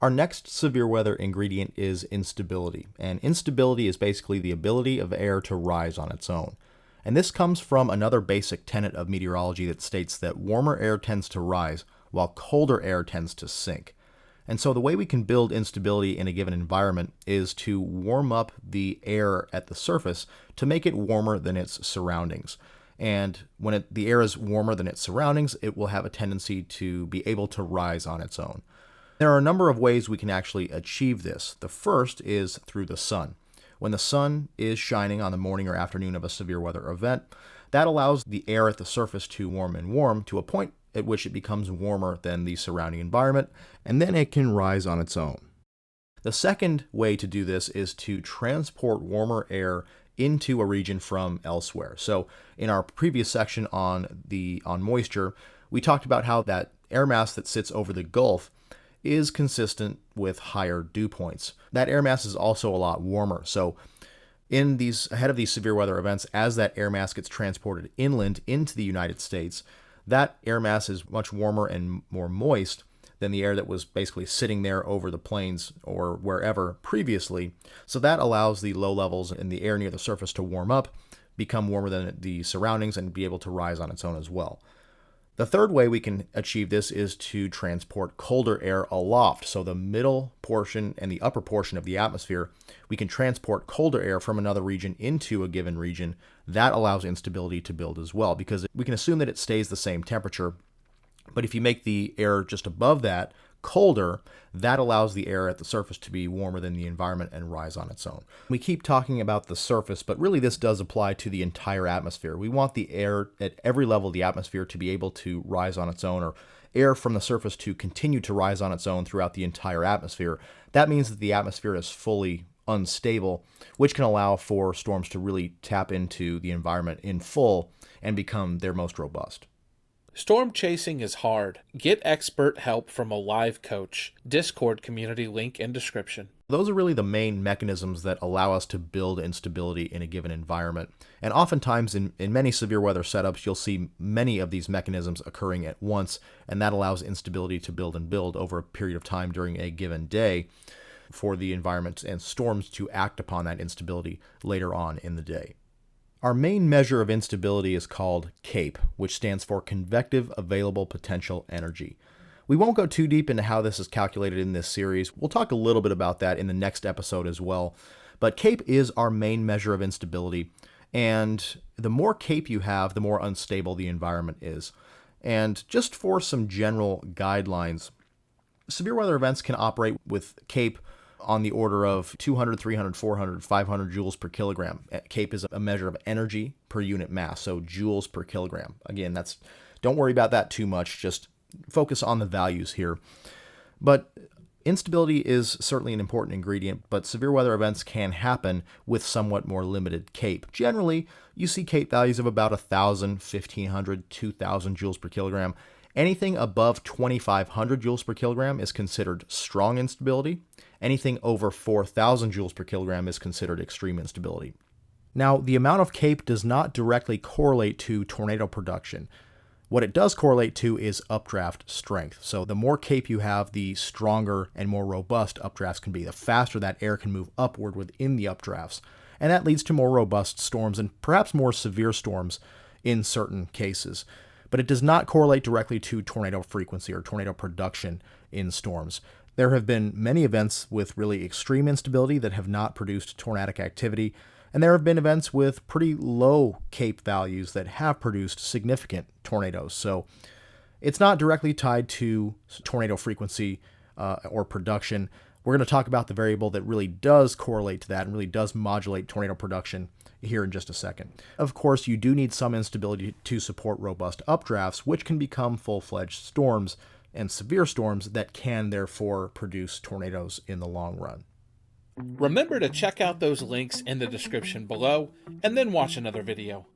Our next severe weather ingredient is instability, and instability is basically the ability of air to rise on its own. And this comes from another basic tenet of meteorology that states that warmer air tends to rise while colder air tends to sink. And so the way we can build instability in a given environment is to warm up the air at the surface to make it warmer than its surroundings. And when the air is warmer than its surroundings, it will have a tendency to be able to rise on its own. There are a number of ways we can actually achieve this. The first is through the sun. When the sun is shining on the morning or afternoon of a severe weather event, that allows the air at the surface to warm to a point at which it becomes warmer than the surrounding environment, and then it can rise on its own. The second way to do this is to transport warmer air into a region from elsewhere. So in our previous section on moisture, we talked about how that air mass that sits over the Gulf is consistent with higher dew points. That air mass is also a lot warmer. So ahead of these severe weather events, as that air mass gets transported inland into the United States, that air mass is much warmer and more moist than the air that was basically sitting there over the plains or wherever previously. So that allows the low levels in the air near the surface to warm up, become warmer than the surroundings, and be able to rise on its own as well. The third way we can achieve this is to transport colder air aloft. So the middle portion and the upper portion of the atmosphere, we can transport colder air from another region into a given region. That allows instability to build as well, because we can assume that it stays the same temperature. But if you make the air just above that colder, that allows the air at the surface to be warmer than the environment and rise on its own. We keep talking about the surface, but really this does apply to the entire atmosphere. We want the air at every level of the atmosphere to be able to rise on its own, or air from the surface to continue to rise on its own throughout the entire atmosphere. That means that the atmosphere is fully unstable, which can allow for storms to really tap into the environment in full and become their most robust. Storm chasing is hard. Get expert help from a live coach. Discord community link in description. Those are really the main mechanisms that allow us to build instability in a given environment. And oftentimes in many severe weather setups, you'll see many of these mechanisms occurring at once, and that allows instability to build and build over a period of time during a given day for the environment and storms to act upon that instability later on in the day. Our main measure of instability is called CAPE, which stands for Convective Available Potential Energy. We won't go too deep into how this is calculated in this series. We'll talk a little bit about that in the next episode as well. But CAPE is our main measure of instability, and the more CAPE you have, the more unstable the environment is. And just for some general guidelines, severe weather events can operate with CAPE on the order of 200, 300, 400, 500 joules per kilogram. CAPE is a measure of energy per unit mass, so joules per kilogram. Again, don't worry about that too much, just focus on the values here. But instability is certainly an important ingredient, but severe weather events can happen with somewhat more limited CAPE. Generally, you see CAPE values of about 1,000, 1,500, 2,000 joules per kilogram. Anything above 2,500 joules per kilogram is considered strong instability. Anything over 4,000 joules per kilogram is considered extreme instability. Now, the amount of CAPE does not directly correlate to tornado production. What it does correlate to is updraft strength. So the more CAPE you have, the stronger and more robust updrafts can be. The faster that air can move upward within the updrafts. And that leads to more robust storms and perhaps more severe storms in certain cases. But it does not correlate directly to tornado frequency or tornado production in storms. There have been many events with really extreme instability that have not produced tornadic activity, and there have been events with pretty low CAPE values that have produced significant tornadoes. So it's not directly tied to tornado frequency or production. We're going to talk about the variable that really does correlate to that and really does modulate tornado production here in just a second. Of course, you do need some instability to support robust updrafts, which can become full-fledged storms and severe storms that can therefore produce tornadoes in the long run. Remember to check out those links in the description below, and then watch another video.